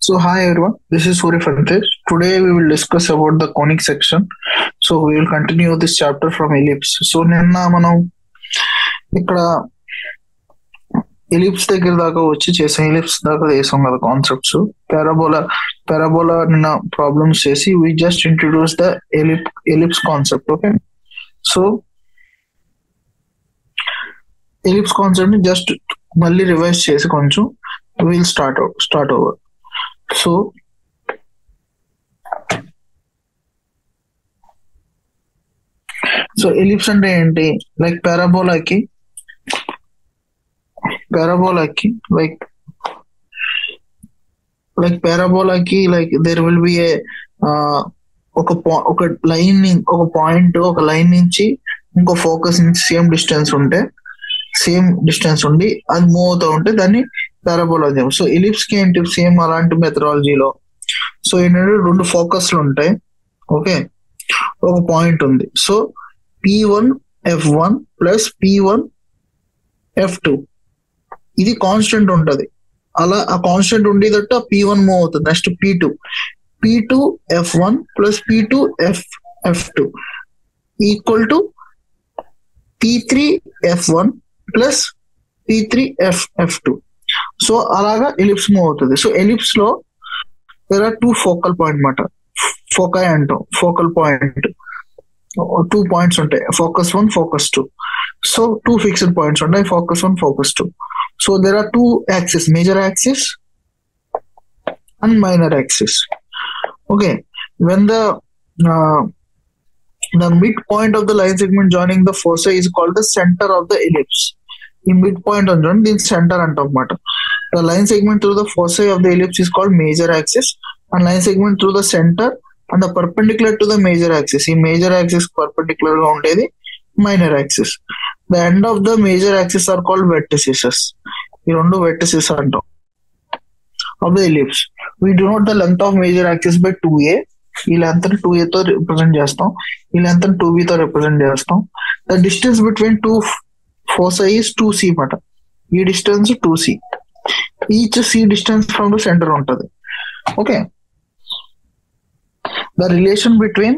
So hi everyone, this is Suri Fantesh. Today we will discuss about the conic section. So we will continue this chapter from ellipse. So నిన్న మనం ఇక్కడ ellipse దగ్గర దాకా వచ్చి చేసాం, ellipse దాకా చేసాం కదా కాన్సెప్ట్స్. పారాబోలా నిన్న ప్రాబ్లమ్స్ చేసి we just introduce the ellipse concept. Okay, so ellipse concept ని జస్ట్ మళ్ళీ రివైజ్ చేసి కొంచెం will start over. So ellipse అంటే ఏంటి? లైక్ పారాబోలాకి like there will be a ఒక లైన్, ఒక పాయింట్, ఒక లైన్ నుంచి ఇంకో ఫోకస్ నుంచి సేమ్ డిస్టెన్స్ ఉండి అది మూవ్ అవుతూ ఉంటే దాన్ని పారాబోలా అంటాం. సో ఎలిప్స్ కి ఏంటి సేమ్ అలాంటి మెథడాలజీలో. సో ఏంటంటే రెండు ఫోకస్లు ఉంటాయి. ఓకే, ఒక పాయింట్ ఉంది. సో P1F1 ప్లస్ P1F2 ఇది కాన్స్టెంట్ ఉంటది. అలా ఆ కాన్స్టెంట్ ఉండేదట్టు ఆ P1 మూవ్ అవుతుంది. Next P2F1 plus P2F2 equal to P3F1 plus P3F2. So అలాగా ఎలిప్స్ మూవ్ అవుతుంది. సో ఎలిప్స్ లో there are two focal point మాట, ఫోకై అంటాం. ఫోకల్ పాయింట్ 2 పాయింట్స్ ఉంటాయి, focus 1, focus 2. So 2 fixed points ఉంటాయి, focus 1, focus 2. So there are 2 axis, major axis and minor axis. Okay, when the midpoint of the line segment joining the foci is called the center of the ellipse. ఈ mid point ఉంటుంది, దీని centre అంటాం అన్నమాట. The line segment through the foci of the ellipse is called major axis, and line segment through the center and the perpendicular to the major axis, ఈ major axis perpendicular గా ఉండేది minor axis. The end of the major axis are called vertices. ఈ రెండు vertices అంటాం of the ellipse. We denote the length of major axis by 2a. ఈ length 2a తో represent చేస్తాం, ఈ లెంత్ 2b తో రిప్రజెంట్ చేస్తాం. The distance between two foci is 2c మాట. ఈ distance 2c. Each c distance from the center ఉంటది. Okay, the relation between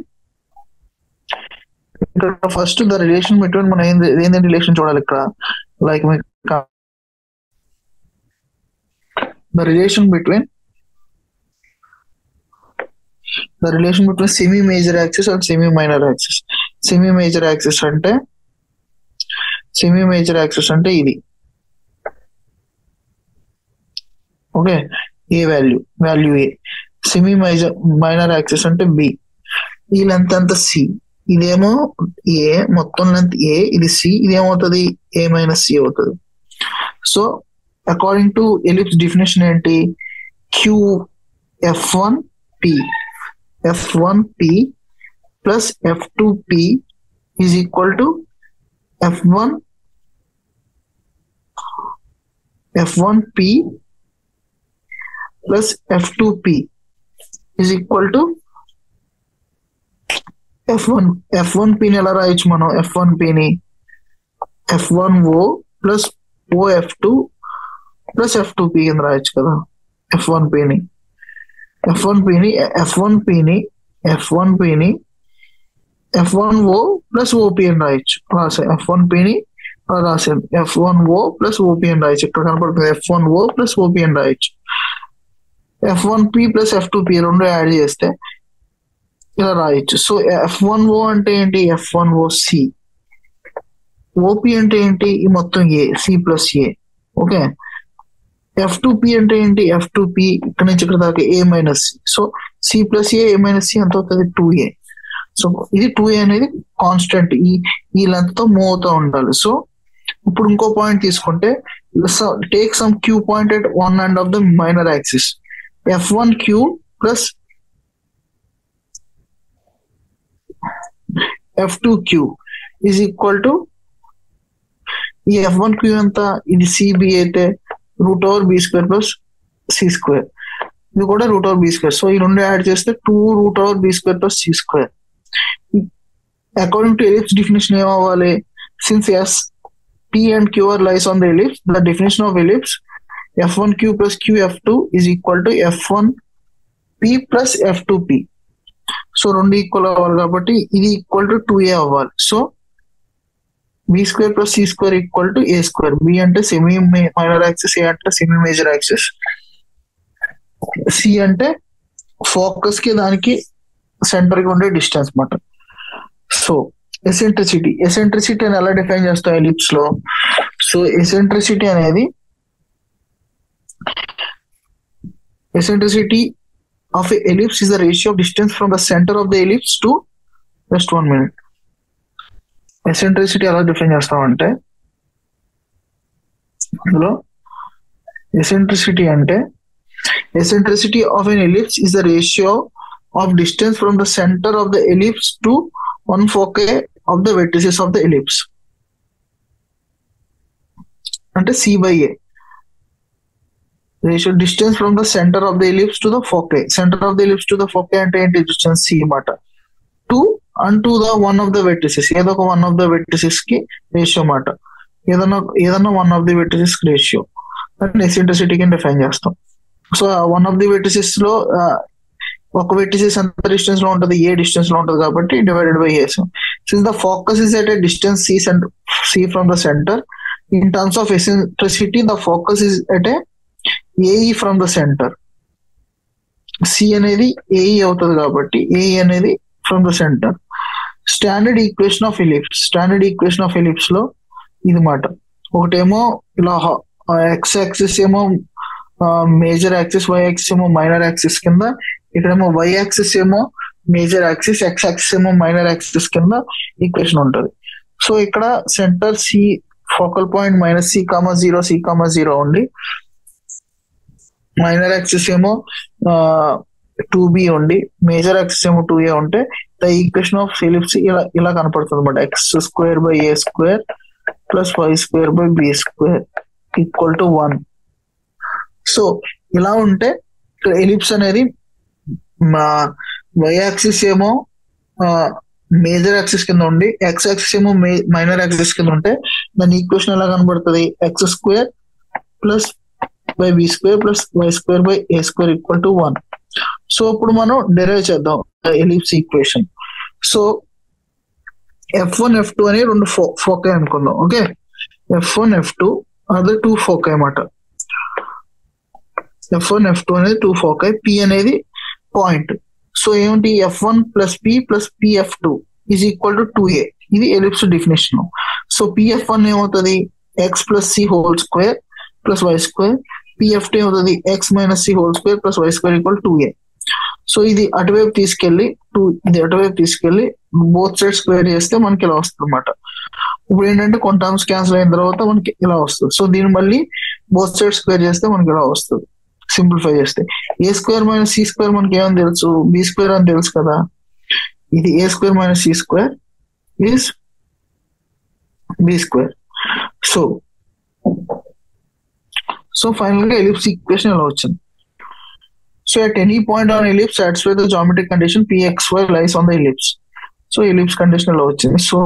first the relation between మనం ఏంటి రిలేషన్ చూడాలి ఇక్కడ. Like the relation between semi major axis and semi minor axis. Semi major axis అంటే ఇది. Okay, A value A. Semi minor axis అంటే B. ఈ లెంత్ అంతా సి, ఇదేమో ఏ, మొత్తం లెంత్ ఏ, ఇది సి, ఇదేమవుతుంది ఏ మైనస్ సి అవుతుంది. So according to ellipse definition ఏంటి? F1P plus F2P is equal to F1P plus F2P is equal to F1P ని ఎలా రాయొచ్చు మనం? F1P ని F1O plus OF2 plus F2P కింద రాయొచ్చు కదా. F1P ని F1O ప్లస్ OP అని రాయొచ్చు. F1P ని రాసాను, F1O ప్లస్ OP అని రాయొచ్చు. ఇక్కడ కనపడుతుంది F1O ప్లస్ OP అని రాయొచ్చు. F1P ప్లస్ F2P రెండు యాడ్ చేస్తే ఇలా రాయొచ్చు. సో F1O అంటే ఏంటి? F1OC. OP అంటే ఏంటి? ఈ మొత్తం A, C plus A. Okay, F2P అంటే ఏంటి? F2P ఇక్కడ నుంచి ఇక్కడ దాకా A minus C. So C plus A minus C ఎంత అవుతుంది? 2a. సో ఇది 2a అనేది కాన్స్టెంట్, ఈ లెంత్ తో మూవ్ అవుతూ ఉండాలి. సో ఇప్పుడు ఇంకో పాయింట్ తీసుకుంటే take some Q point at one end of the minor axis. F1Q plus F2Q is equal to ఈ F1Q అంతా, ఇది CB అయితే √b² ప్లస్ c². ఇది కూడా √b². సో ఈ రెండు యాడ్ చేస్తే 2√b² plus c². According to ellipse definition ఏమవ్వాలి? Since P and Q are lies on the ellipse, the definition of ellipse F1Q plus QF2 is equal to F1P plus F2P. So రెండు equal అవ్వాలి కాబట్టి ఇది equal to 2A అవ్వాలి. So B square plus C square equal to A square. B అంటే semi minor axis, A అంటే semi major axis, C అంటే focus కి దానికి సెంటర్ కి ఉండే డిస్టెన్స్ మాట. సో ఎసెంట్రిసిటీ అని ఎలా డిఫైన్ చేస్తాం ఎలిప్స్ లో? So eccentricity of a ellipse is the ratio of distance from the center of the ellipse to, just 1 minute. Eccentricity ఎలా డిఫైన్ చేస్తామంటే, అందులో ఎసెంట్రిసిటీ అంటే eccentricity of an ellipse is the ratio of distance from the centre of the ellipse to one foci of the vertices of the ellipse. అంటే C/A. Ratio distance from the centre of the ellipse to the foci. Centre of the ellipse to the foci అంటే ఏంటి? Distance C మాట. To అంటూ the one of the vertices, ఏదో ఒక one of the vertices కి ratio మాట. ఏదన్నా one of the vertices కి రేషియో అంటే ఎసెంట్రిసిటీ కింద డిఫైన్ చేస్తాం. So one of the vertices లో ఒక వెర్టిసెస్ ఎంత డిస్టెన్స్ లో ఉంటుంది? ఏ డిస్టెన్స్ లో ఉంటుంది కాబట్టి divided by A. Since the focus is at a distance C from the centre, in terms of eccentricity the focus is at a AE from the centre. C అనేది AE అవుతుంది కాబట్టి AE అనేది from the centre. Standard equation of ellipse లో ఇది మాట. ఒకటేమో ఇలా X axis ఏమో మేజర్ యాక్సిస్, వై యాక్సిస్ ఏమో మైనర్ యాక్సిస్ కింద, ఇక్కడేమో వై యాక్సిస్ ఏమో మేజర్ యాక్సిస్, ఎక్స్ యాక్సిస్ ఏమో మైనర్ యాక్సిస్ కింద ఈక్వేషన్ ఉంటుంది. సో ఇక్కడ centre C, focal point -C,0 ఉండి, మైనర్ యాక్సిస్ ఏమో 2B ఉండి, మేజర్ యాక్సిస్ ఏమో 2A ఉంటే ద ఈక్వేషన్ ఆఫ్ ఎలిప్స్ ఇలా కనపడుతుంది అనమాట. x² + A² + y² / B² = 1. So ఇలా ఉంటే ఇక్కడ ఎలిప్స్ అనేది వై యాక్సిస్ ఏమో మేజర్ యాక్సిస్ కింద ఉండి, ఎక్స్ యాక్సిస్ ఏమో మైనర్ యాక్సిస్ కింద ఉంటే దాని ఈక్వేషన్ ఎలా కనబడుతుంది? x² + B² + y² / A² = 1. So ఇప్పుడు మనం డెరైవ్ చేద్దాం ellipse equation. So F1, F2 అనే రెండు ఫోకై అనుకుందాం. ఓకే, F1, F2 అదే 2 ఫోకై అన్నమాట. F1, F2 అనేది 2 ఫోకై, P అనేది పాయింట్. సో ఏమిటి? F1 + P + PF2 = 2A. ఇది ఎలిప్స్ డెఫినేషన్. సో PF1 ఏమవుతుంది? x + C² + y². PF2 ఏమవుతుంది? x - C² + y² = 2A. So ఇది అటువైపు తీసుకెళ్లి బోత్ సైడ్ స్క్వేర్ చేస్తే మనకి ఇలా వస్తుంది అనమాట. ఇప్పుడు ఏంటంటే కొన్ని టర్మ్స్ క్యాన్సిల్ అయిన తర్వాత మనకి ఇలా వస్తుంది. సో దీన్ని మళ్ళీ బోత్ సైడ్ స్క్వేర్ చేస్తే మనకి ఇలా వస్తుంది. సింప్లిఫై చేస్తే A² - C² మనకి ఏమని తెలుసు? B² అని తెలుసు కదా. ఇది A² - C² is B². So final గా ఎలిప్స్ ఈక్వేషన్ ఇలా వచ్చింది. So at any point on ellipse satisfy the geometric condition Pxy lies on the ellipse. So ellipse condition ఇలా వచ్చింది. So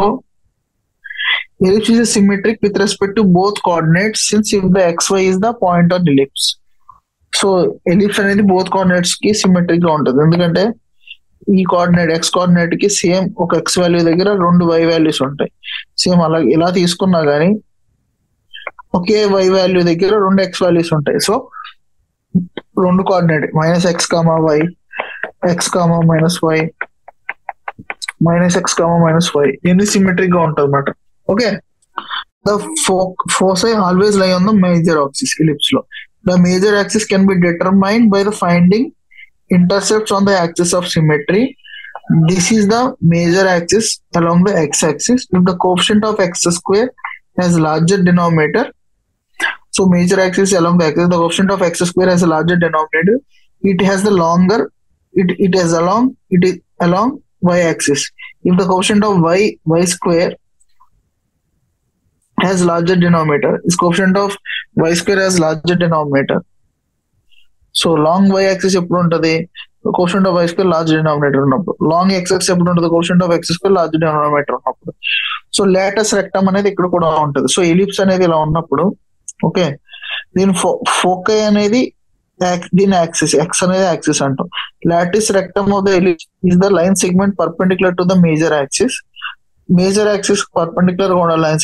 ellipse is symmetric with respect to both coordinates since if the xy is the point on ellipse. So ellipse అనేది both coordinates కి symmetric గా ఉంటుంది. ఎందుకంటే ఈ coordinate x coordinate కి same ఒక x వాల్యూ దగ్గర 2 y వాల్యూస్ ఉంటాయి. సేమ్ అలా ఇలా తీసుకున్నా గానీ ఒకే y వాల్యూ దగ్గర 2 x వాల్యూస్ ఉంటాయి. So 2 coordinate -x, y, x, -y, -x, -y ఇది సిమెట్రిక్ గా ఉంటుంది అన్నమాట. Okay, the foci always lie on the major axis ellipse లో. The major axis can be determined by the finding intercepts on the axis of symmetry. This is the major axis along the x-axis. If the coefficient of x² has larger denominator, so major axis along the axis, the coefficient of x² has a larger denominator. It has the longer. It is along y-axis. If the coefficient of y² has larger denominator, its coefficient of y² has larger denominator. So long y-axis ఎప్పుడు ఉంటుంది? Quotient of y² large denominator ఉన్నప్పుడు. Long x-axis ఎప్పుడు ఉంటుంది? Quotient of x² large denominator ఉన్నప్పుడు. So let's rectum అనేది ఇక్కడ కూడా ఉంటుంది. సో ఎలిప్స్ అనేది ఇలా ఉన్నప్పుడు, ఓకే, దీని ఫోకై అనేది దీని యాక్సిస్, ఎక్స్ అనేది యాక్సిస్ అంటాం. Lattice rectum of the ellipse is the line segment perpendicular to the major axis. Major axis perpendicular గా ఉన్న line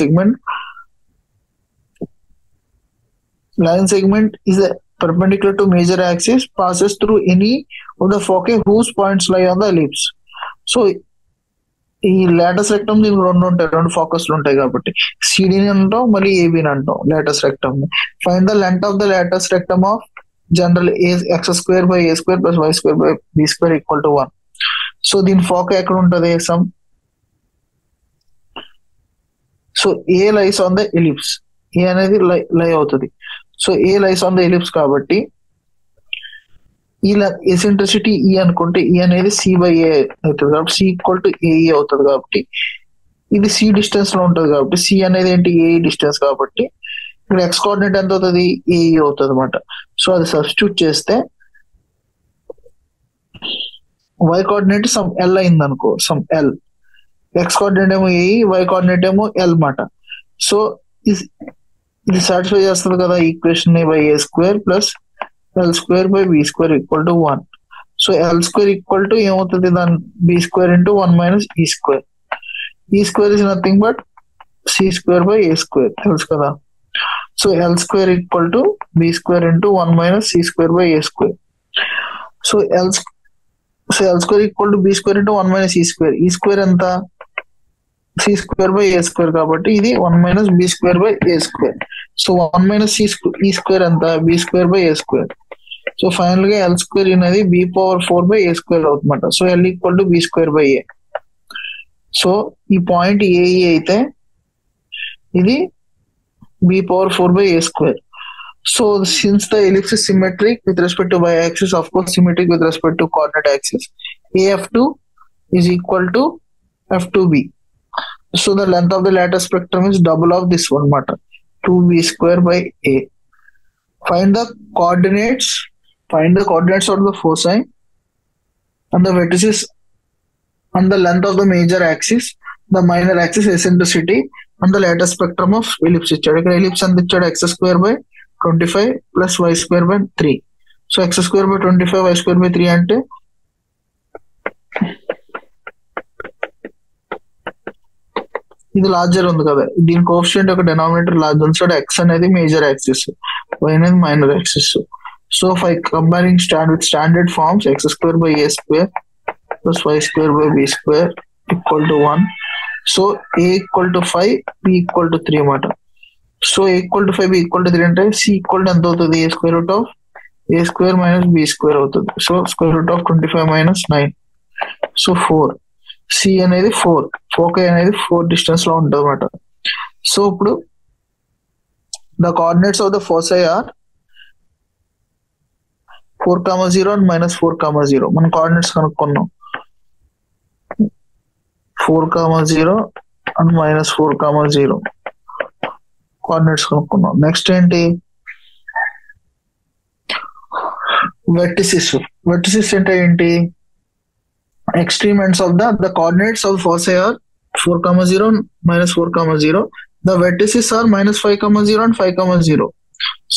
segment is perpendicular to major axis, passes through any of the foci whose points lie on the ellipse. So ఈ Lotus rectum దీనికి రెండు ఉంటాయి, రెండు ఫోకస్లు ఉంటాయి కాబట్టి సిడిని అంటాం, మళ్ళీ ఏబిని అంటాం latus rectum. Find the length of the latus rectum of general X square by A square plus why square by B square equal to 1. So దీని ఫోక ఎక్కడ ఉంటుంది? So A lies on the ellipse, A అనేది lie అవుతుంది. So A lies on the ellipse కాబట్టి ఈ eccentricity ఈ అనుకుంటే ఈ అనేది సి బై ఏ అవుతుంది కాబట్టి సి ఈక్వల్ టు ఏఈ అవుతుంది. కాబట్టి ఇది సి డిస్టెన్స్ లో ఉంటుంది కాబట్టి సి అనేది ఏంటి? ఏ డిస్టెన్స్ కాబట్టి ఇక్కడ ఎక్స్ కోఆర్డినేట్ ఎంత అవుతుంది? ఏఈ అవుతుంది అనమాట. సో అది సబ్స్టిట్యూట్ చేస్తే వై కోఆర్డినేట్ సమ్ ఎల్ అయింది అనుకో, సమ్ ఎల్. ఎక్స్ కోఆర్డినేట్ ఏమో ఏఈ, వై కోఆర్డినేట్ ఏమో ఎల్ మాట. సో ఇది సాటిస్ఫై చేస్తుంది కదా ఈక్వేషన్ ని, by A square plus L square by B square equal to 1. So L square equal to ఏమవుతుంది? దాని B square into 1 minus E square. E square is nothing but C square by A square, తెలుసు కదా. So L square equal to B square into 1 minus C square by A square. So L square equal to B square into 1 minus E square. E square ఎంత? C square by A square కాబట్టి ఇది 1 minus B square by A square. So 1 minus E square ఎంత? B square by A square. So final గా L square అనేది B power 4 by A square అవుతుందన్నమాట. So L equal to B square by A. So ఈ point AE అయితే ఇది B power 4 by A square. So since the ellipse is symmetric with respect to y axis, of course symmetric with respect to coordinate axis, AF2 is equal to F2b. So the length of the lattice spectrum is double of this one matter, 2b square by a. Find the coordinates of the foci and the vertices and the length of the major axis, the minor axis eccentricity and the lattice spectrum of ellipse ఇచ్చాడు. ఇక్కడ ellipse ఎంత ఇచ్చాడు? x square by 25 plus y square by 3. So x square by 25 y square by 3 అంటే ఇది larger ఉంది కదా, దీని coefficient యొక్క డినామినేటర్ లార్జ్ ఉంది. సో x అనేది మేజర్ యాక్సిస్, y అనేది minor axis. So by comparing standard forms x square by a square plus y square by b square equal to 1. So a equal to 5, b equal to 3 అన్నమాట. So a equal to 5, b equal to 3 అంటే c equal to ఎంత అవుతుంది? a square root of a square minus b square అవుతుంది. So square root of 25 minus 9, so 4. C అనేది 4, foci అనేది 4 distance లో ఉంటుంది అన్నమాట. సో ఇప్పుడు the coordinates of the foci are 4,0 and minus 4,0. మనం కోఆర్డినేట్స్ కనుక్కున్నాం, 4,0 అండ్ మైనస్ 4,0 కోఆర్డినేట్స్ కనుక్కున్నాం. నెక్స్ట్ ఏంటి? వెర్టిసిస్ అంటే ఏంటి? Extreme ends of the coordinates of foci are 4,0 minus 4,0. The vertices are minus 5,0 and 5,0.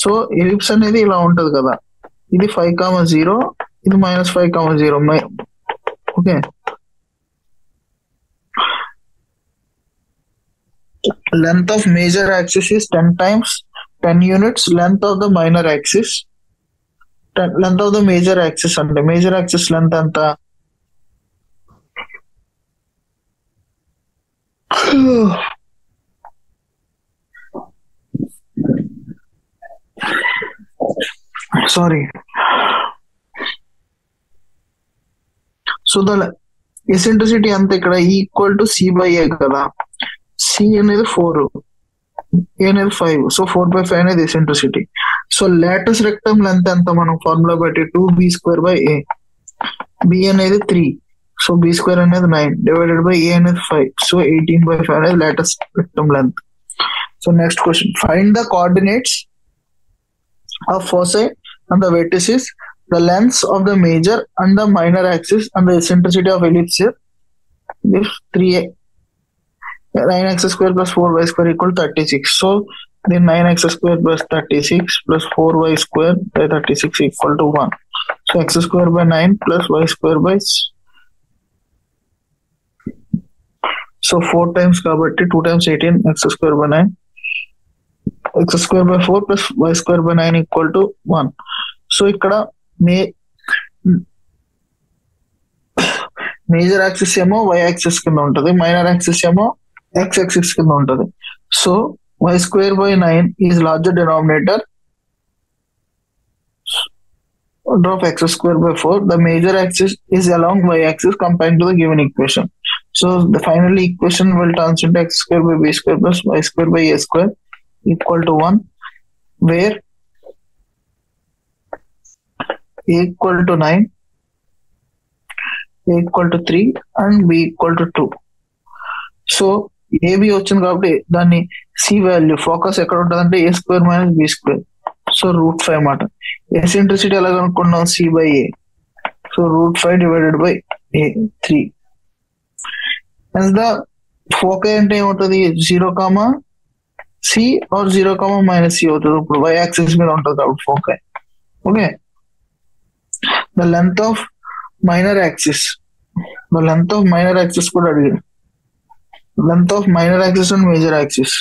So ellipse అనేది ఇలా ఉంటది కదా, ఇది 5,0, ఇది minus 5,0. Okay, length of major axis is 10 times 10 units length of the minor axis. Length of the major axis అంటే major axis length ఎంత? Sorry. So the eccentricity అంత ఇక్కడ ఈక్వల్ టు సి బై ఏ కదా. సి అనేది 4, ఏ అనేది 5. So 4/5 అనేది eccentricity. So Lotus rectum length ఎంత? మనం ఫార్ములా బట్టి 2b square by A. B అనేది 3, సో బి స్క్వేర్ అనేది 9 డివైడెడ్ బై ఏ అనేది 5. సో 18/5 అనేది latus rectum length. So next question, find the coordinates of foci and the vertices, the lengths of the major and the minor axis and the eccentricity of ellipse if 9x square plus 4y square equal 36. So then 9x square plus 36 plus 4y square by 36 equal to 1. So x square by 9 plus y square by so 4 times కాబట్టి 2 times 18 x square by 9 x square by 4 plus y square by 9 equal to 1. So ఇక్కడ major axis ఏమో y axis కింద ఉంటుంది, minor axis ఏమో x axis కింద ఉంటుంది. So y square by 9 is larger denominator of x square by 4. The major axis is along y axis compared to the given equation. So the final equation will turn into x square by b square plus y square by a square equal to 1, where a equal to 9, a equal to 3 and b equal to 2. So A B వచ్చింది కాబట్టి దాన్ని C value focus ఎక్కడ ఉంటుందంటే A square minus B square. So √5 మాట. Eccentricity ఎలా కనుక్కున్నాం, C by A. So √5 divided by A 3. And the foci అంటే ఏమవుతుంది, 0, సి ఆర్ 0, - సి అవుతుంది. ఇప్పుడు వై యాక్సిస్ మీద ఉంటుంది కాబట్టి foci. Okay, the length of minor axis, కూడా అడిగారు. Length of minor axis and major axis.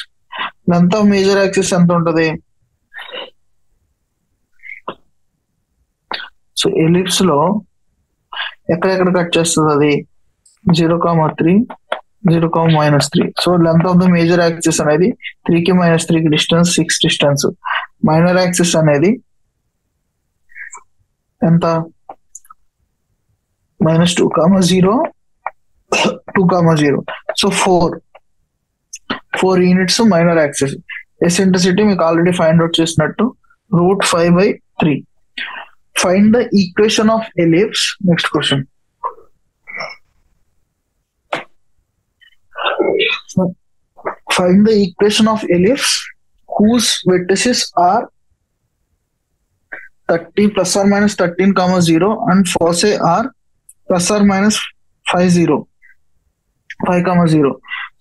Length of major axis ఎంత ఉంటది, సో ఎలిప్స్ లో ఎక్కడెక్కడ కట్ చేస్తుంది అది 0, 0, - 3. So length of the major axis అనేది 3కి -3కి డిస్టెన్స్ 6 డిస్టెన్స్. మైనర్ యాక్సిస్ అనేది ఎంత, -2, 0, 2, 0. So 4 units minor axis. Eccentricity మీకు ఆల్రెడీ ఫైండ్ అవుట్ చేసినట్టు √5/3. Find the equation of ellipse. Next question. Find the equation of ellipse whose vertices are 30 ± 13, 0 and foci are ± 5, 0.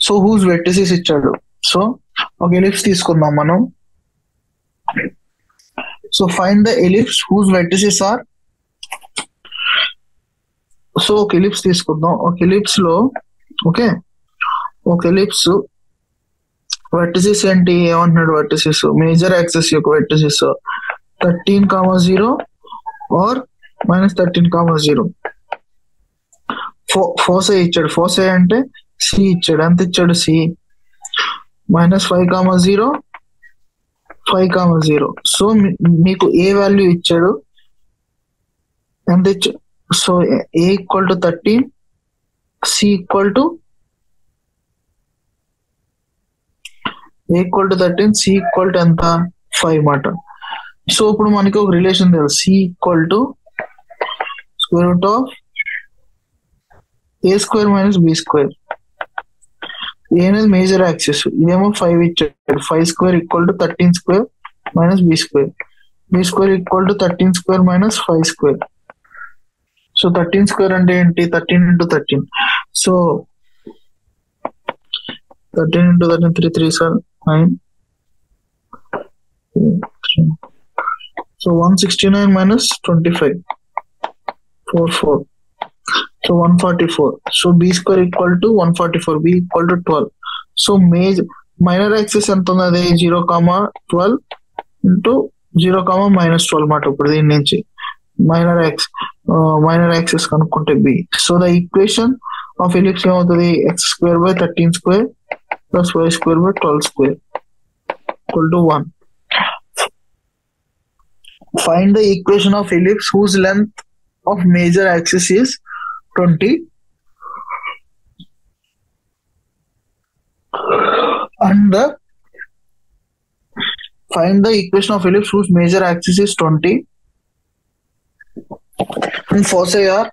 So whose vertices ఇచ్చాడు. So ఒక ellipse తీసుకుందాం మనం. So find the ellipse whose vertices are. So ఒక ellipse తీసుకుందాం. ఒక ellipse లో okay, ఒక ellipse vertices ఏంటి, ఏమంటున్నాడు, వెర్టిసెస్ మేజర్ యాక్సిస్ యొక్క వెర్టిసెస్ 13, 0 ఆర్ -13, 0. ఫోసై ఇచ్చాడు. ఫోసై అంటే సి ఇచ్చాడు. ఎంత ఇచ్చాడు, సి -5, 0, 5, 0. సో మీకు ఏ వాల్యూ ఇచ్చాడు, ఎంత ఇచ్చాడు. So A equal to 13, C equal to 13, C equal to ఎంత, 5 మాట. సో ఇప్పుడు మనకి ఒక రిలేషన్ తెలుసు, C equal to √(a² - b²). ఏ అనేది మేజర్ యాక్సిస్, ఇదేమో 5 ఇచ్చాడు. 5² = 13² - b². b² = 13² - 5². సో 13² అంటే ఏంటి, 13 × 13. So 13 × 13, 3 3 9. So 169 - 25, 4 so 144. So b² = 144, b = 12. So minor axis ఎంత ఉంది, అది 0, 12 × 0, -12 మాట. ఇప్పుడు దీని నుంచి మైనర్ యాక్సిస్ కనుక్కుంటే b. So the equation of ellipse ఏమవుతుంది, x² / 13² + y² / 12² = 1. Find the equation of ellipse whose length of major axis is 20 and find the equation of ellipse whose major axis is 20 and foci are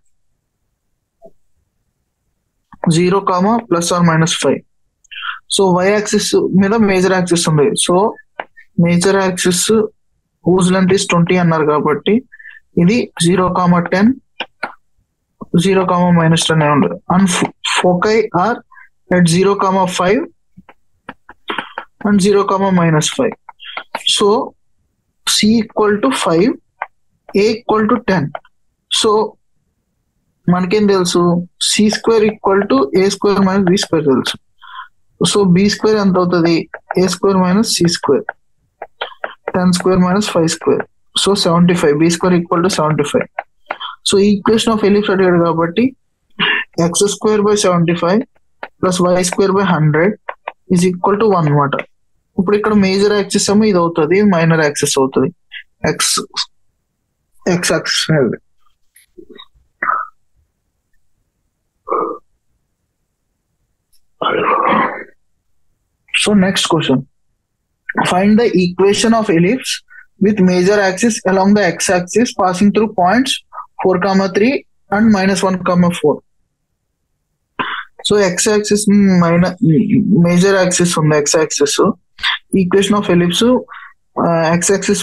0, ±5. So y axis మీద major axis ఉంది. So major axis whose length is 20 అన్నారు కాబట్టి ఇది 0, 10, 0, -10 ఉంది. And foci are at 0, 5 and 0, minus 5. So C equal to 5, A equal to 10. So మనకేం తెలుసు, C square equal to A square minus B square తెలుసు. So B square ఎంత అవుతుంది, A square minus C square, 10 square minus 5 square. So 75, B square equal to 75. So equation of ellipse అడిగాడు కాబట్టి X square by 75 plus why square by 100 is equal to 1 అనమాట. ఇప్పుడు ఇక్కడ major axis ఏమో ఇది అవుతుంది, మైనర్ యాక్సిస్ అవుతుంది, X axis అనేది. So next question, find the equation of ellipse with major axis along the x-axis passing through points 4, 3 and -1, 4. So x-axis major axis on the x-axis. So equation of ellipse x-axis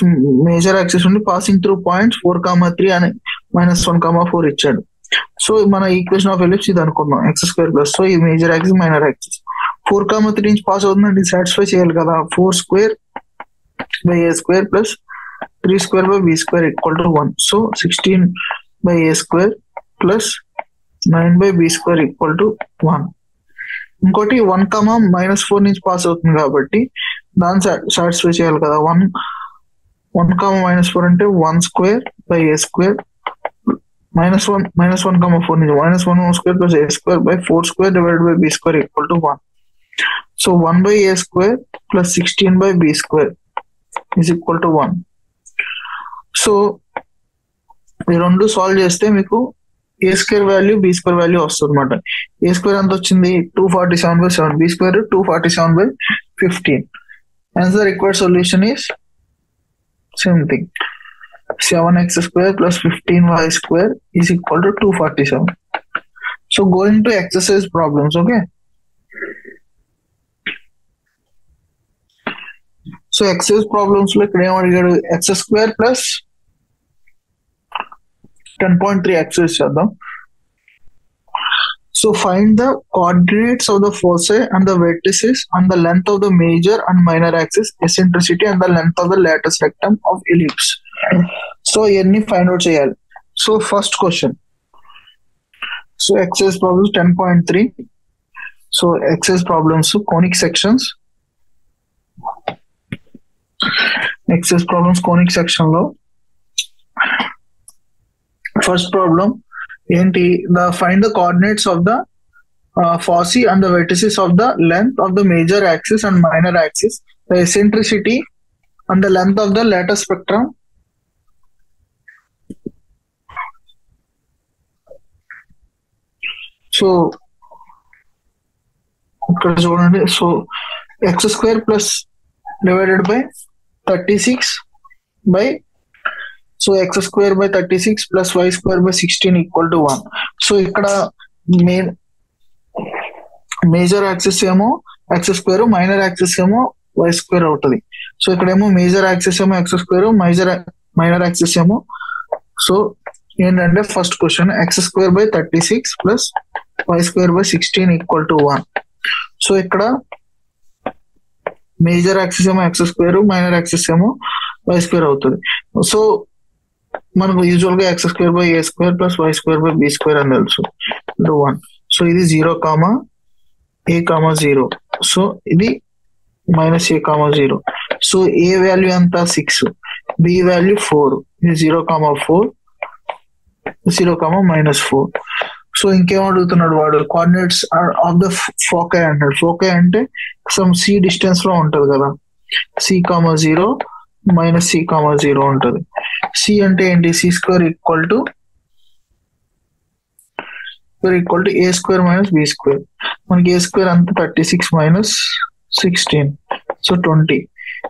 major axis only passing through points 4, 3 and -1, 4 ఇచ్చాడు. So మన equation of ellipse ఇది అనుకున్నాం, X square plus. So ఈ major axis minor axis 4, 3 నుంచి pass అవుతుందంటే satisfy చేయాలి కదా. 4 square by A square plus 3 square by B square equal to 1. So 16 by A square plus 9 by B square equal to 1. ఇంకోటి 1, -4 నుంచి pass అవుతుంది కాబట్టి దాన్ని సాటిస్ఫై చేయాలి కదా. 1, -4 అంటే 1 స్క్వేర్ బై ఏ స్క్వేర్ -1, -1, 4 నుంచి -1 square plus A square by 4 square divided by B square equal to 1. So 1 by A square plus 16 by B square is equal to 1. So ఈ రెండు సాల్వ్ చేస్తే మీకు A square value B square value వస్తుంది అనమాట. A square ఎంత వచ్చింది, 247/7, B square 247/15. Hence the required solution is same thing, 7x square plus 15y square is equal to 247. So going to exercise problems, okay. So exercise problems like x square plus 10.3 exercise chadam. So find the coordinates of the foci and the vertices and the length of the major and minor axis, eccentricity and the length of the lattice rectum of ellipse. So any find out cheyali. So first question, so exercise problems 10.3. so exercise problems, so conic sections, exercise problems conic section lo first problem enti, the find the coordinates of the foci and the vertices of the length of the major axis and minor axis, the eccentricity and the length of the lattice spectrum. So ఇక్కడ చూడండి, so x square plus divided by 36 by, so x square by 36 plus why square by 16 equal to 1. So ఇక్కడ major axis ఏమో x square, minor axis ఏమో y square అవుతుంది. So ఇక్కడేమో major axis ఏమో x square, minor axis ఏమో. So ఏంటంటే first question x square by 36 plus why square by 16 equal to 1. So ఇక్కడ major axis ఏమో ఎక్స్ స్క్వేర్, మైనర్ యాక్సిస్ ఏమో y square అవుతుంది. సో మనకు యూజువల్ గా x square by A square plus why square by B square అని తెలుసు, 1. So ఇది 0, a, 0. So ఇది -a, 0. సో ఏ వాల్యూ ఎంత 6, బి వాల్యూ 4, ఇది 0, 4, 0, -4. సో ఇంకేం అడుగుతున్నాడు వాడు, కోఆర్డినేట్స్ ఆఫ్ ద ఫోకై అంటాడు. ఫోకై అంటే సమ్ సి డిస్టెన్స్ లో ఉంటది కదా, c, 0 -c, 0 ఉంటది. సి అంటే ఏంటి, c square equal to A square minus B square. మనకి ఏ స్క్వేర్ అంత 36 - 16, so 20.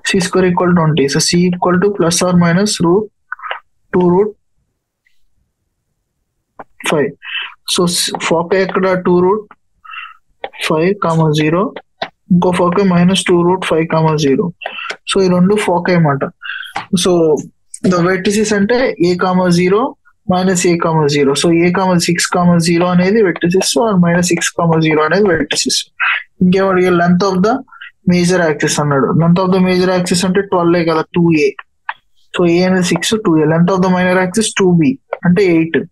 C square equal 20. So C equal to plus or minus √2√5. So foci ఎక్కడ 2√5, 0, ఇంకో ఫోకై -2√5, 0. సో ఈ రెండు ఫోకై అన్నమాట. సో ద వెర్టిసిస్ అంటే a, 0 -a, 0. సో a, 6, 0 అనేది vertices, -6, 0 అనేది వెర్టిసిస్. ఇంకేమడిగా length of the major axis అన్నాడు. Length of the major axis అంటే 12 కదా, 2a. సో a అనేది 6, 2a. Length of the minor axis 2b అంటే 8.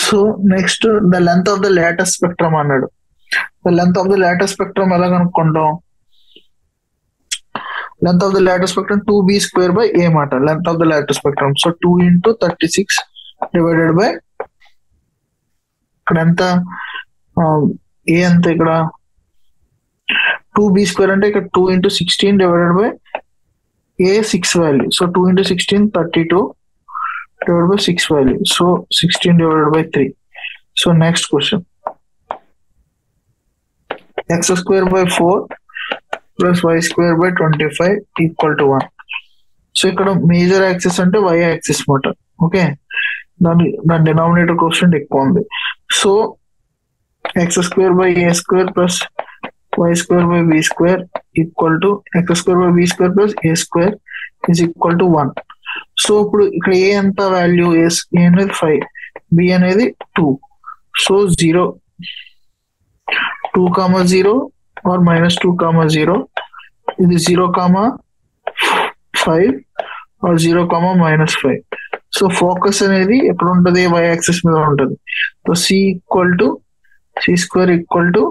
So next the length of the latest spectrum అన్నాడు. The length of the latest spectrum ఎలా కనుక్కుంటాం? Length of the latest spectrum 2b² by a మాట. Length of the latest spectrum. So 2 into 36 divided by ఇక్కడ ఎంత, ఏ ఎంత ఇక్కడ 2b² అంటే ఇక్కడ 2 into 16 divided by a 6 value. So 2 into 16 32 divided by 6 value. So 16 divided by 3. So next question. X square by 4 plus y square by 25 equal to 1. So ఇక్కడ major axis అంటే y axis మాట. Okay, దాని denominator coefficient ఎక్కువ ఉంది. So x square by a square plus y square by b square equal to x square by b square plus a square is equal to 1. So ఇప్పుడు ఇక్కడ ఏ ఎంత value? ఏ అనేది 5, b అనేది 2. So 0, 2,0 or -2, 0. ఇది 0, 5 are 0, -5. So focus అనేది ఎక్కడ ఉంటుంది? y axis మీద ఉంటుంది. So c square equal to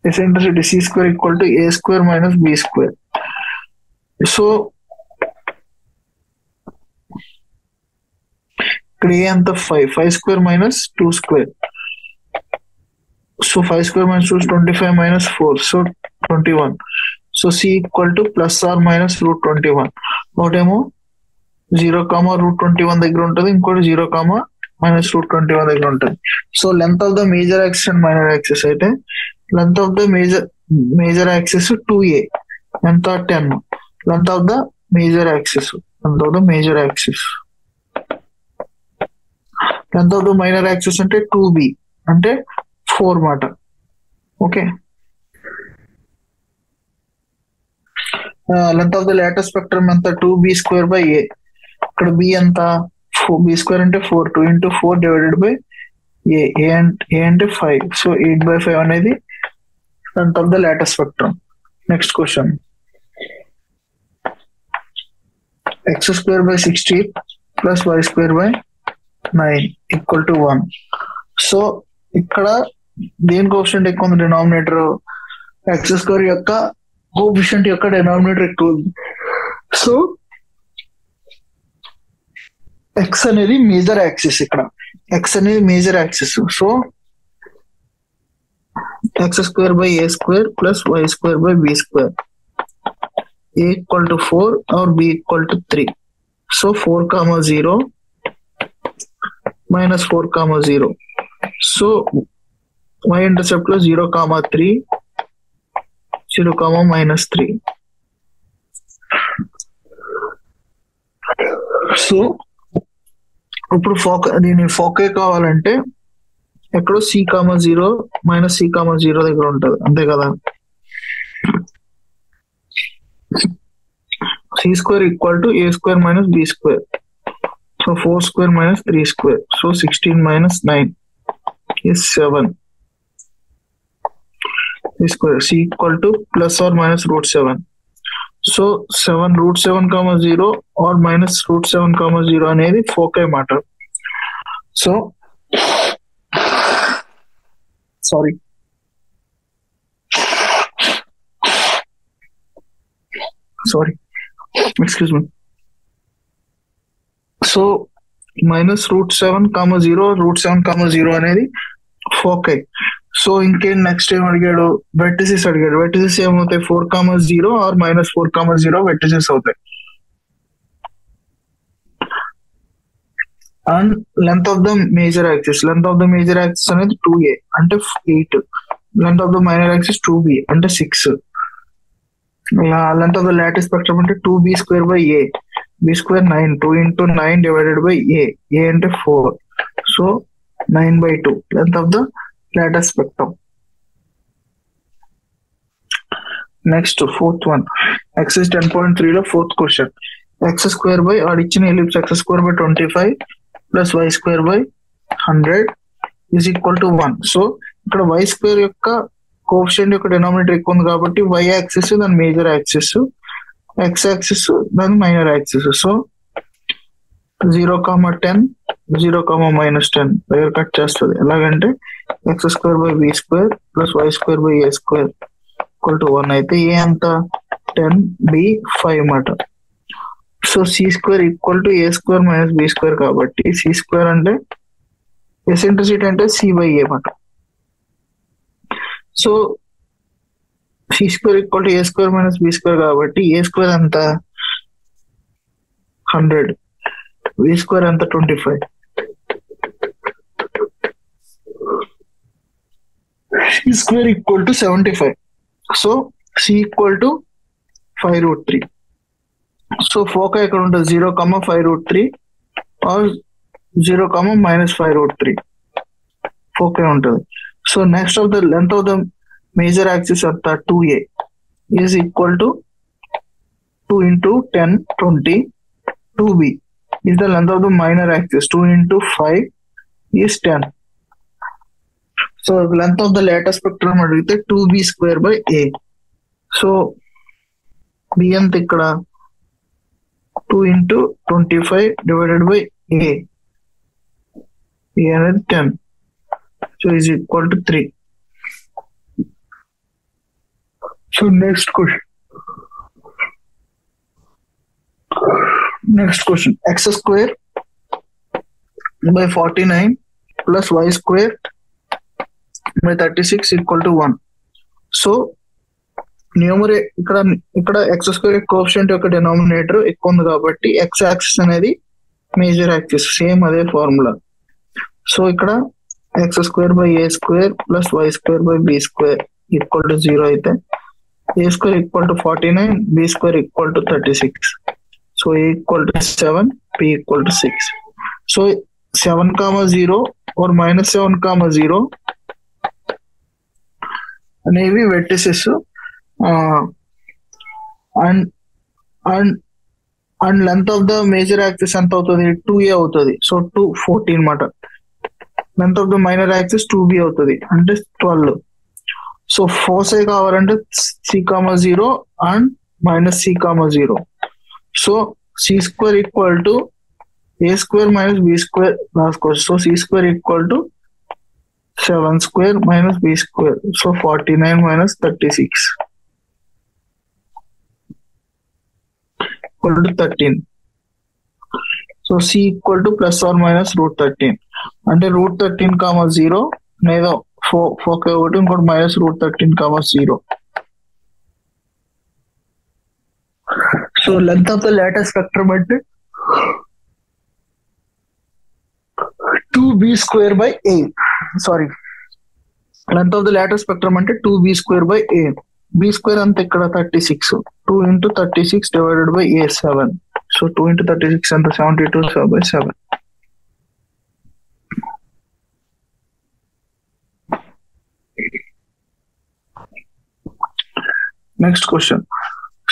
eccentricity c square equal to a square minus b square. So ఇక్కడ ఏ అంత 5 square minus 2 square. So 5 square minus 2 is 25 minus 4, so 21. So c equal to plus or minus √21. ఒకటేమో 0, √21 దగ్గర ఉంటుంది, ఇంకోటి 0, -√21 దగ్గర ఉంటుంది. So length of the major axis and minor axis అయితే length of the major axis 2a, ఎంత 10. Length of the major axis length of the minor axis అంటే 2b అంటే 4 మాట. Okay, length of the latest spectrum ఎంత? 2b² by a. ఇక్కడ b ఎంత? b² అంటే 4, 2 into 4 divided by a అంటే 5. So 8/5 అనేది length of the lattice spectrum. Next question. X square by 60 plus y square by 9 equal to 1. So ఇక్కడ దేని coefficient ఎక్కువ ఉంది? డినామినేటర్. x స్క్వేర్ యొక్క కోఎఫిషియంట్ యొక్క డినామినేటర్ ఎక్కువ ఉంది. సో x అనేది మేజర్ యాక్సిస్. ఇక్కడ x అనేది major axis. So x square by a square plus y square by b square, a equal to 4 or b equal to 3. So 4, 0 minus 4, 0. So y intercept was 0, 3, 0, -3. So ఇప్పుడు దీని ఫోకే కావాలంటే ఎక్కడో c, 0 - c, 0 దగ్గర ఉంటుంది, అంతే కదా. c square equal to a square minus b square. So 4 square minus 3 square. So 16 minus 9 is 7. C square. C equal to plus or minus √7. So 7 √7, 0 or minus √7, 0 అనేది ఫోకే మాట. So sorry. Excuse me. So minus √7, 0, √7, 0 అనేది foci. So ఇంకేం next ఏం అడిగాడు? Vertices అడిగాడు. Vertices ఏమవుతాయి? 4, 0 or -4, 0 vertices అవుతాయి. And length of the major axis అనేది 2a అంటే 8. Length of the minor axis 2b అంటే 6. Length of the latus rectum అంటే 2b² by a, b² 9, 2 into 9 divided by a అంటే 4. So 9/2 length of the lattice spectrum. Next, fourth one, exercise 10.3 లో fourth question. x square by ఆడిచ్చిన ellipse x square by 25 plus y square by 100 is equal to 1. So ఇక్కడ Y square యొక్క coefficient యొక్క denominator ఎక్కువ ఉంది కాబట్టి Y axis దాని major axis, X axis దాని మైనర్ యాక్సిస్. సో 0,10 0,-10 దగ్గర కట్ చేస్తుంది. ఎలాగంటే X square by B square plus why square by A square equal to 1 అయితే ఏ అంత 10 బి 5 అన్నమాట. So C square equal to A square minus B square కాబట్టి C square అంటే eccentricity అంటే C by A అన్నమాట. So C square equal to A square minus B square కాబట్టి A square ఎంత 100, B square ఎంత 25. C square equal to 75. So C equal to 5√3. So foci ఇక్కడ ఉంటుంది 0,5√3 or 0,-5√3 foci ఉంటుంది. So next of the length of the major axis అంతా 2a is equal to 2 into 10 20. 2b is the length of the minor axis. 2 into 5 is 10. So length of the latter spectrum అడిగితే 2b square by a. So b అంత ఇక్కడ 2 into 25 divided by a. a అనేది 10. So is equal to 3. So next question. X square by 49 plus y square by 36 equal to 1. So ఇక్కడ X square coefficient యొక్క denominator ఎక్కువ ఉంది కాబట్టి X axis అనేది major axis, same అదే formula. So ఇక్కడ X square by A square plus why square by B square equal to 0 అయితే A square equal to 49, B square equal to 36. So a equal to 7, p equal to 6. So 7,0 or -7,0 అనేవి vertices and length of the major axis ఎంత అవుతుంది 2a అవుతుంది. So 14 అన్నమాట. Length of the minor axis 2b అవుతుంది అంటే 12. So foci కావాలంటే c,0 and -c,0. So C square equal to A square minus B square రాసుకోవచ్చు. So C square equal to 7 square minus B square. So 49 - 36 equal to 13. So C equal to +or-√13 అంటే √13,0 లేదా folk ఒకటి ఇంకోటి -√13,0. So length of the later spectrum అంటే 2b square by a. Sorry, length of the later spectrum అంటే 2b square by a. b square అంత ఇక్కడ 36. 2 into 36 divided by a 7. So 2 into 36 అంత 72/7. Next question.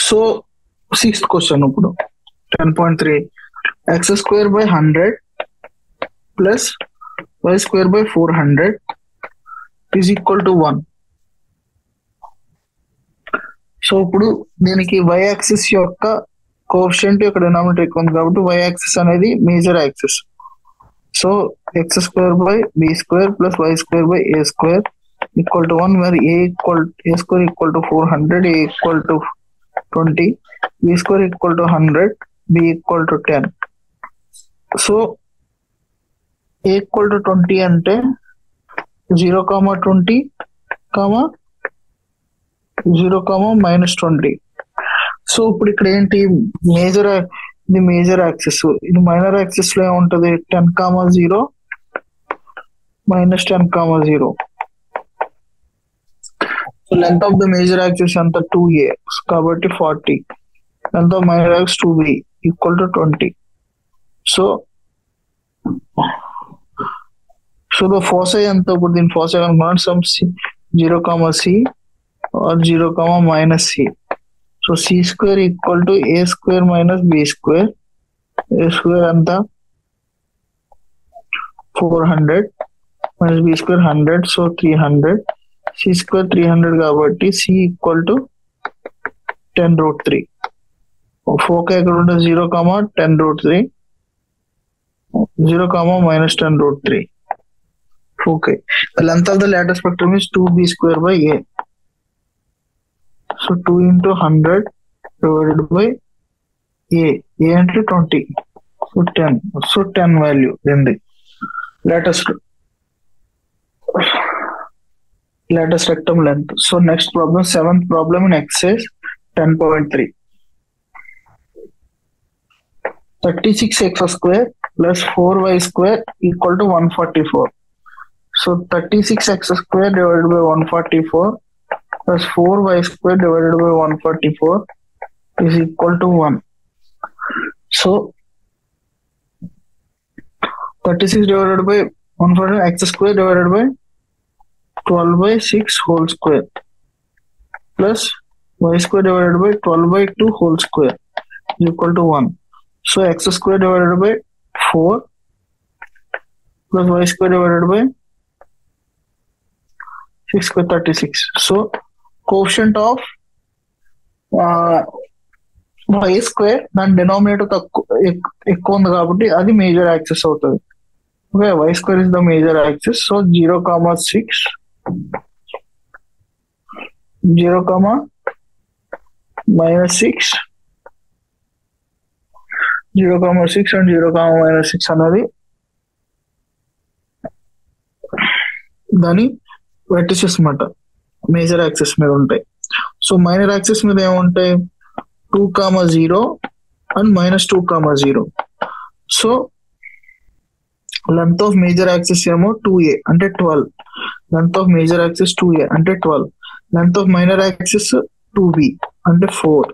So 6th question ఇప్పుడు 10.3 x square by 100 plus y square by 400 is equal to 1. So ఇప్పుడు దీనికి y axis యొక్క coefficient యొక్క denominator ఎక్కువ ఉంది కాబట్టి y యాక్సిస్ అనేది major axis. So x square by b square plus y square by a square equal to 1, where a square equal to 400, a equal to 20, b square equal to 100, b equal to 10. So a equal to 20 అంటే 0,20, 0,-20. So ఇప్పుడు ఇక్కడ ఏంటి ఇది major axis, ఇది minor axis లో ఏముంటది 10,0 -10,0. So length of the major axis అంత 2a కాబట్టి 40. Length of minor axis 2b equal to 20. So the foci ఎంత ఇప్పుడు దీని ఫోసై కనుక్కున్నాను some 0,c or 0,-c. So c square equal to a square minus b square. a square అంతా 400 minus b square 100, so 300. C square 300 కాబట్టి C equal to 10 root 3. Foci ఎక్కడ ఉంటుంది 0, 10 root 3. 0, minus 10 root 3. Okay. The length of the lattice spectrum is 2b square by a. So 2 into 100 divided by a. A into 20. So 10. So 10 value in the lattice rectum length. So next problem, 7th problem in exercise 10.3. 36x square plus 4y square equal to 144. So 36x square divided by 144 plus 4y square divided by 144 is equal to 1. So 36 divided by 144 x square divided by 12 by 6 whole square plus y square divided by 12 by 2 whole square is equal to 1. So x square divided by 4 plus y square divided by 6 square 36. So coefficient of y square దాని denominator ఎక్కువ ఉంది కాబట్టి అది major axis అవుతుంది. Okay, y square is the major axis. So 0, 6, 0, minus 6, 0, 6 and 0, minus 6 అనేది దాని vertices అన్నమాట, major axis మీద ఉంటాయి. సో మైనర్ యాక్సిస్ మీద ఏముంటాయి 2, 0 and minus 2, 0. So length of major axis ఏమో 2a అంటే 12. Length of major axis 2a అంటే 12. Length of minor axis 2b అంటే 4.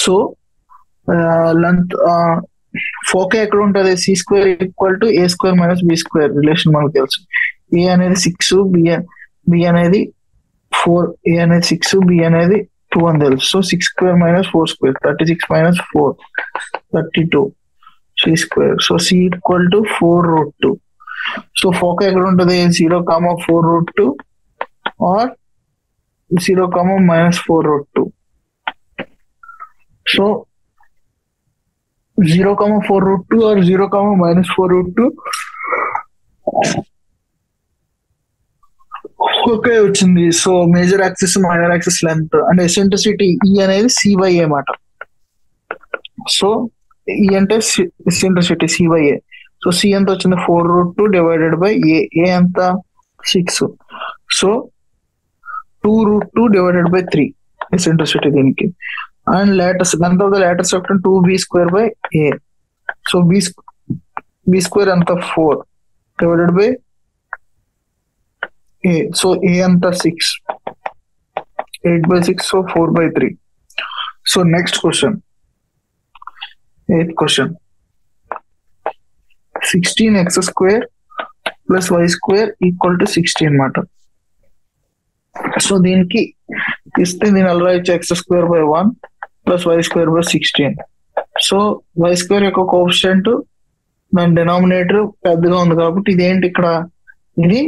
సో లెంత్ ఫోకే ఎక్కడ ఉంటుంది, c square equal to A square minus B square relation మనకు తెలుసు. ఏ అనేది 6, B అనేది 4, ఏ అనేది 6, బి అనేది 2 అని తెలుసు. So 6 square minus 4 square 36 minus 4 32 c square. So c equal to 4 root 2. So foci ఎక్కడ ఉంటుంది 0, 4 root 2 or 0, minus 4 root 2. So 0, 4 root 2 or 0, minus 4 root 2 okay వచ్చింది. So major axis minor axis length and eccentricity ఈ అనేది C by A మాట. So ఈ అంటే eccentricity C by A. So C ఎంత వచ్చింది 4 root 2 divided by A. A ఎంత 6. So 2 root 2 divided by 3 eccentricity దీనికి. And latest length of the latest section 2b square by A. So B square అంత 4 divided by a. So a anta 6, 8 by 6, so 4 by 3. So next question, 8th question, 16x square plus y square equal to 16 మాట. So దీనికి ఇస్తే దీని అలా ఇచ్చి x square by 1 plus y square by 16. So y square యొక్క coefficient దాని denominator పెద్దగా ఉంది కాబట్టి ఇదేంటి ఇక్కడ, ఇది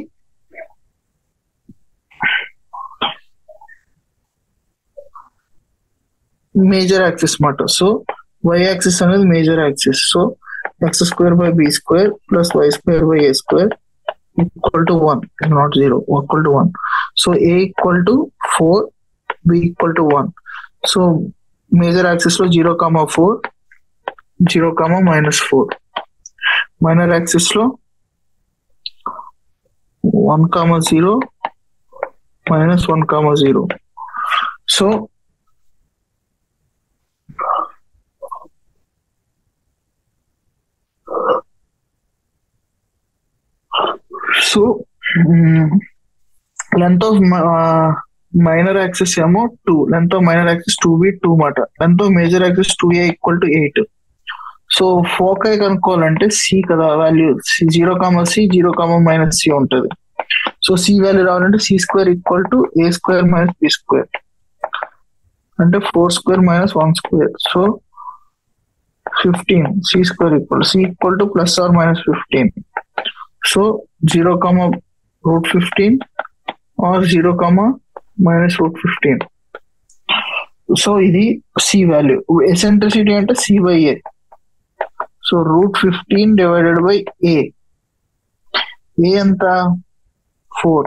మేజర్ యాక్సిస్ మాట. సో y యాక్సిస్ అనేది major axis. So x square by b square plus y square by a square equal to 1, not 0, equal to 1. So a equal to 4, b equal to 1. So major axis లో 0, 4, 0, minus 4. Minor axis లో 1, 0, minus 1, 0. So length of minor axis ఏమో 2, length of minor axis 2b 2 మాట. length of major axis 2a equal to 8. So foci కనుక్కోవాలంటే c కదా value, 0, c 0, minus c ఉంటుంది. So c value రావాలంటే c square equal to a square minus b square అంటే 4 square minus 1 square. So 15, c square equal to plus or minus 15. So 0, root 15 or 0 comma minus root 15. So ఇది C value. Eccentricity అంటే C by A. So root 15 divided by A. A ఎంత 4.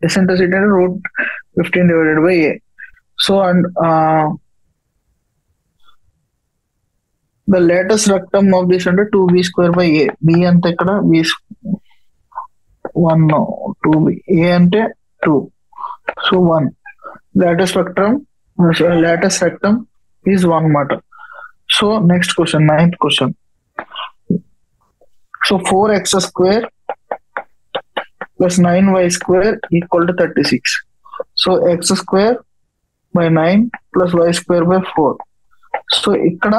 Eccentricity అంటే root 15 divided by A. So and the latus rectum of this అంటే 2b square by A. B అంత ఇక్కడ B 1 2b. ఏ అంటే 2. So 1. latest rectum is 1 మాట. So next question, 9th question. So 4x square plus 9y square equal to 36. So x square by 9 plus y square by 4. So ఇక్కడ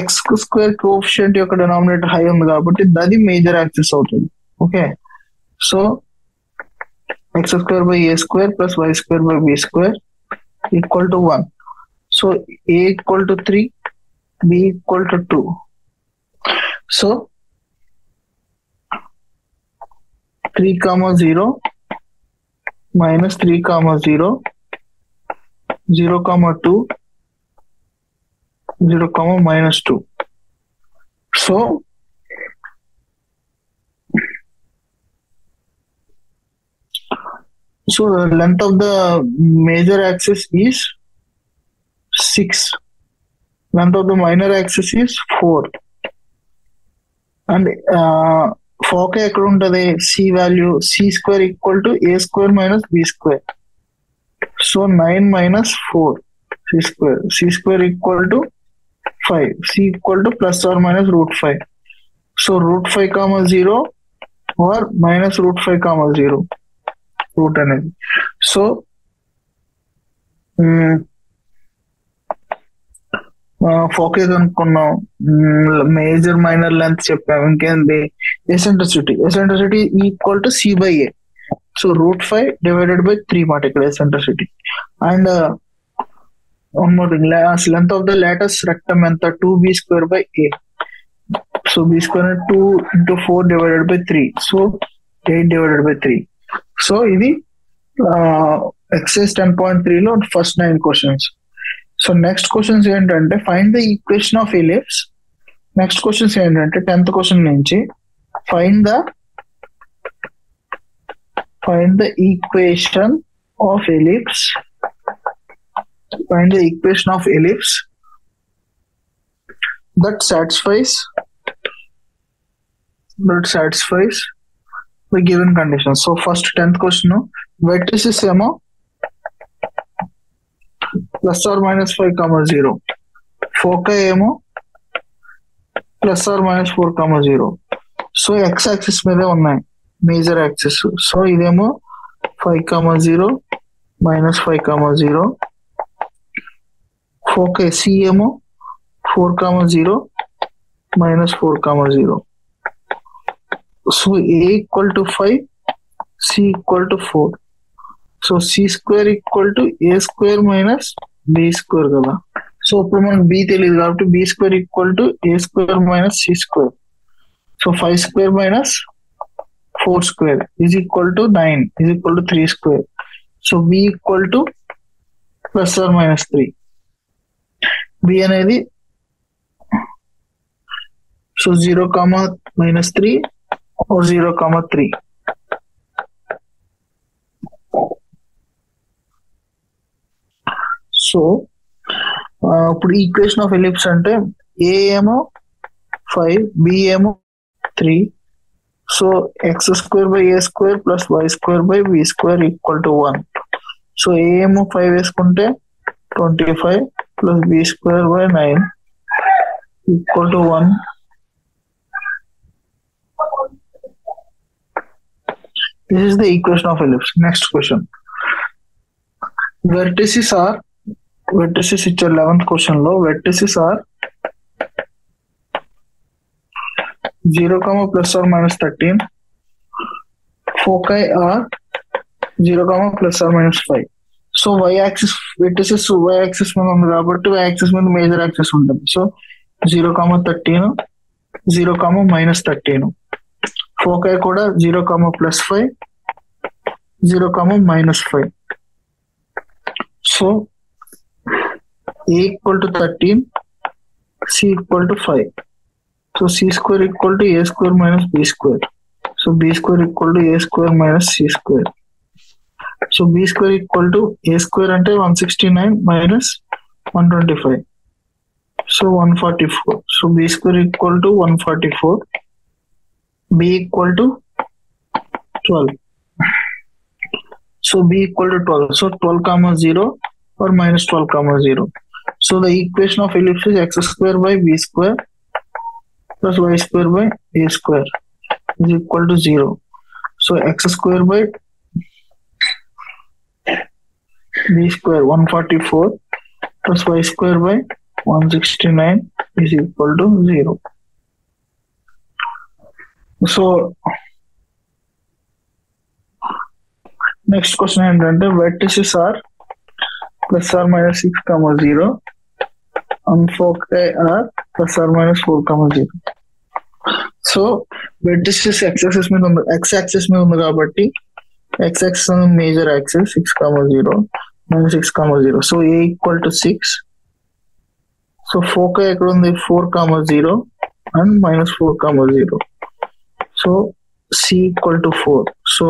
x square coefficient యొక్క denominator high ఉంది కాబట్టి అది major axis అవుతుంది. Okay. So x square by a square plus y square by b square equal to 1. So a equal to 3, b equal to 2. So 3 comma 0 minus 3 comma 0, 0 comma 2, 0 comma minus 2. So the length of the major axis is 6. Length of the minor axis is 4. And foci ఎక్కడ ఉంటుంది? C value, C square equal to a square minus b square. So 9 minus 4 C square. C square equal to 5. C equal to plus or minus root 5. So root 5 comma 0 or minus root 5 comma 0. Root అనేది. So focus అనుకున్నాం, major minor length చెప్పాము, ఇంకేంది eccentricity. Eccentricity equal to c by A. So root 5 divided by 3 మాట ఇక్కడ eccentricity. And one more thing, length of the latus rectum ఎంత? 2b square by A. So b square 2 into 4 divided by 3. So 8 divided by 3. So ఇది exercise 10.3 లో first 9 questions. So next questions ఏంటంటే find the equation of ellipse. Next questions ఏంటంటే 10th question నుంచి find the equation of ellipse. Find the equation of ellipse that satisfies the given conditions. So first 10th question, vertices ఏమో plus or minus 5 comma 0, foci ఏమో plus or minus 4 comma 0. So x axis మీదే ఉన్నాయి major axis. So ఇదేమో 5 comma 0 minus 5 comma 0. foci C ఏమో 4 comma 0 minus 4 comma 0. So a equal to 5, c equal to 4. So c square equal to a square minus b square కదా. So ఇప్పుడు మనకు b తెలియదు కాబట్టి b square equal to a square minus c square. So 5 square minus 4 square is equal to 9 is equal to 3 square. So b equal to plus or minus 3. b అనేది so 0 comma minus 3 or 0 comma 3. So ఇప్పుడు equation of ellipse అంటే a ఏమో 5, b ఏమో 3. So x square by A square plus why square by B square equal to 1. So a ఏమో 5 వేసుకుంటే 25 plus b square by 9 equal to 1. This is the equation of ellipse. Next question. Vertices ఇచ్చే 11th question లో vertices are 0 comma plus or minus 13. Foci are 0 comma plus or minus 5. So y axis vertices y axis మీద ఉంది కాబట్టి y axis మీద major axis ఉంటుంది. So 0 comma 13, 0 comma minus 13. Foci కూడా 0, +5, 0, -5. So a equal to 13, c equal to 5. So c square equal to a square minus b square. So b square equal to a square minus c square. So b square equal to a square ante 169 minus 125. So 144. So b square equal to 144. B equal to 12. So b equal to 12. So 12, 0 or minus 12, 0. So the equation of ellipse is x square by b square plus y square by a square is equal to 0. So x square by b square 144 plus y square by 169 is equal to 0. So next question ఏంటంటే vertices are plus or minus 6, 0 and foci are plus or minus 4, 0. So vertices x-axis మీద ఉంది, x-axis మీద ఉంది కాబట్టి x-axis అనేది major axis 6, 0 minus 6, 0. So a equal to 6. So foci ఎక్కడ ఉంది 4, 0 and minus 4, 0. So c equal to 4. So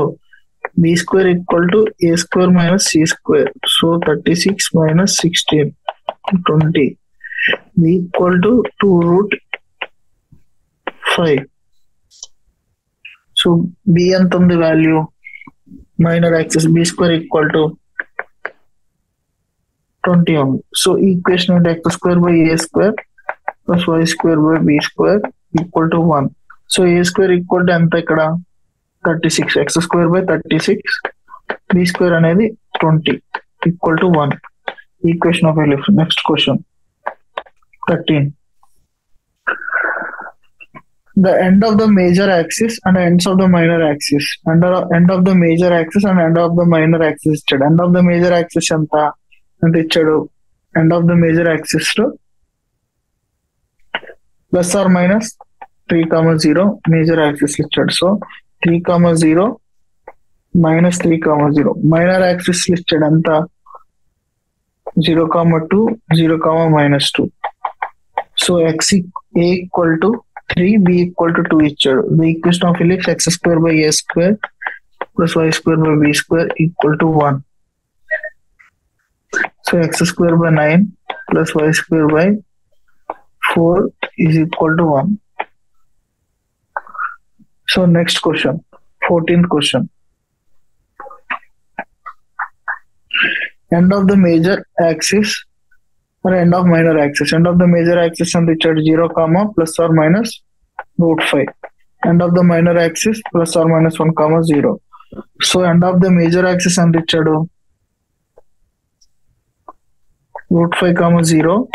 b square equal to a square minus c square. So 36 minus 16, 20. B equal to 2√5. So b ఎంత ఉంది value minor axis b square equal to 20 ఉంది. So equation అంటే x square by a square plus y square by b square equal to 1. So a square equal to ఎంత ఇక్కడ 36, x square by 36, b square అనేది 20 equal to 1. Equation of ellipse. Next question 13. The end of the major axis and ends of the minor axis. End of the major axis and end of the minor axis ఇచ్చాడు. End of the major axis ఎంత ఇచ్చాడు? End of the major axis plus or minus 3, 0 major axis ఇచ్చాడు. So 3, 0 minus 3, 0 minor axis ఇచ్చాడు ఎంత 0, 2, 0, -2. So x a equal to 3, b equal to 2 ఇచ్చాడు. The equation of ellipse x square by a square plus y square by b square equal to 1. So x square by 9 plus y square by 4 is equal to 1. So next question, 14th question. End of the major axis or end of minor axis. End of the major axis and ichadu 0, plus or minus √5. End of the minor axis plus or minus 1, 0. So end of the major axis and ichadu √5, 0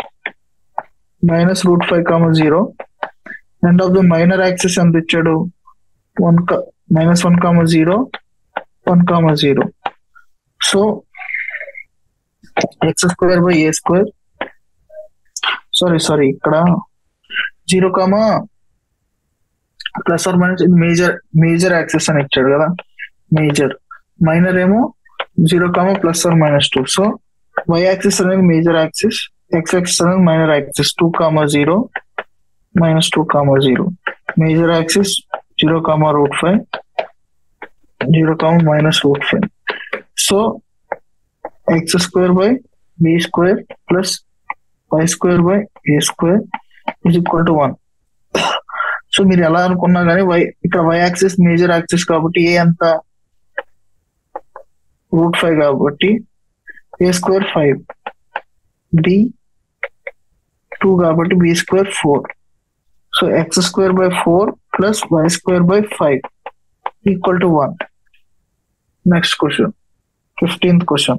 minus √5, 0. End of the minor axis and ichadu minus 1, 0, 1, 0. So x square by a square. Sorry, ఇక్కడ 0, plus or minus major axis అని ఇచ్చాడు కదా. Major minor ఏమో 0, plus or minus 2. So y axis అనేది major axis, x axis అనేది minor axis 2, 0 minus 2, 0. Major axis 0, √5, 0, minus √5. So x square by b square plus y square by a square is equal to 1. So మీరు ఎలా అనుకున్నా కానీ ఇక్కడ y axis major axis కాబట్టి a ఎంత √5 కాబట్టి a square 5, b 2 కాబట్టి b square 4. So x square by 4 plus y square by 5 equal to 1. Next question, 15th question.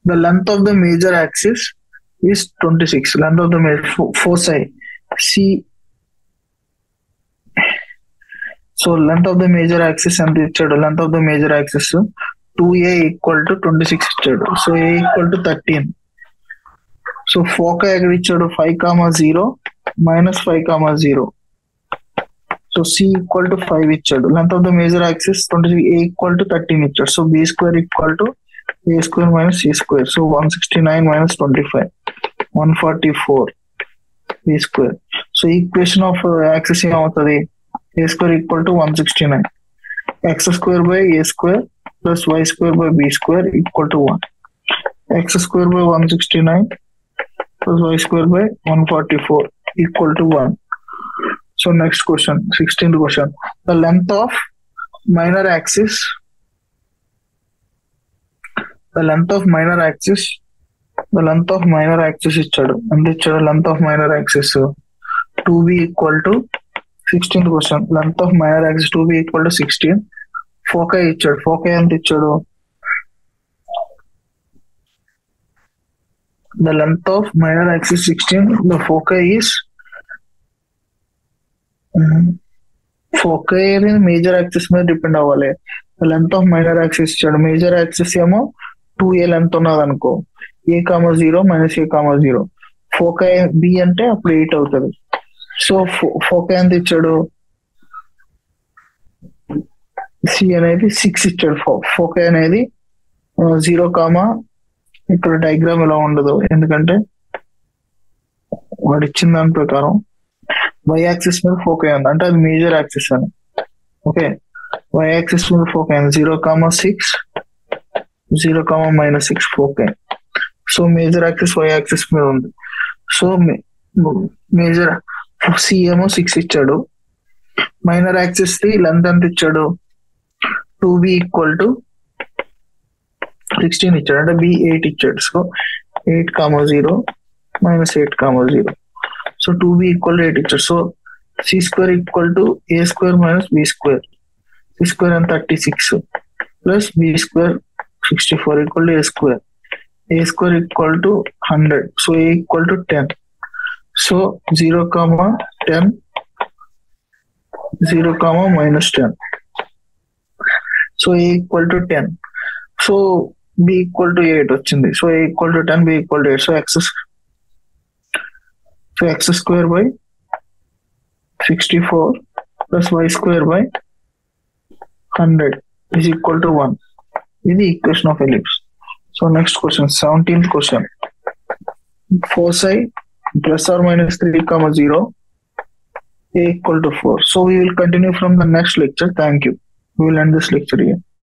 The length of the major axis is 26. Length of the foci C. So length of the major axis and length of the major axis 2a equal to 26 ఇచ్చాడు. So a equal to 13. So foci ఎక్కడ ఇచ్చాడు 5, 0 minus 5, 0. So C equal to 5 ఇచ్చాడు. Length of the major axis 23, a equal to 13 ఇచ్చాడు. So B square equal to A square minus C square. So 169 minus 25 144 b square. So equation of axis ఏమవుతుంది? A square equal to 169 x square by A square plus why square by B square equal to 1. X square by 169 plus y square by 144 equal to 1. So next question, 16th question. The length of minor axis ఇచ్చాడు. ఎంత ఇచ్చాడు? length of minor axis 2b equal to 16th question. length of minor axis 2b equal to 16. foci ఇచ్చాడు. foci ఎంత ఇచ్చాడు? The length of minor axis 16. The foci is foci major axis మీద depend అవ్వాలి. The length of minor axis ఇచ్చాడు. Major axis ఏమో 2a length ఉన్నది అనుకో, a,0 minus a,0. foci b అంటే అప్పుడు 8 అవుతుంది. సో foci ఎంత ఇచ్చాడు? c అనేది 6 ఇచ్చాడు. foci అనేది 0, ఇక్కడ డయాగ్రామ్ ఇలా ఉండదు, ఎందుకంటే వాడు ఇచ్చిన దాని ప్రకారం వై యాక్సిస్ మీద ఫోకై ఉంది అంటే అది మేజర్ యాక్సిస్ అని. ఓకే, వై యాక్సిస్ మీద ఫోకై ఉంది 0,6 0,-6 foci. So major axis y axis మీద ఉంది. సో మేజర్ సి ఏమో 6 ఇచ్చాడు. మైనర్ యాక్సిస్ ది లెంత్ ఎంత ఇచ్చాడు? 2b ఈక్వల్ టు 16 ఇచ్చాడు, అంటే బి 8 ఇచ్చాడు. So 8,0 minus 8,0. So 2b equal to 8 ఇచ్చాడు. So C square equal to A square minus B square. C square and 36 plus b square 64 equal to A square. A square equal to 100. So A equal to 10. So 0,10 0,-10. So A equal to 10. So b equal to 8 వచ్చింది. So a equal to 10, b equal to 8. So x square by 64 plus why square by 100 is equal to 1. ఇది equation of ellipse. So next question, 17th question. foci +or-3, 0 a equal to 4. So we will continue from the next lecture. Thank you. We will end this lecture here.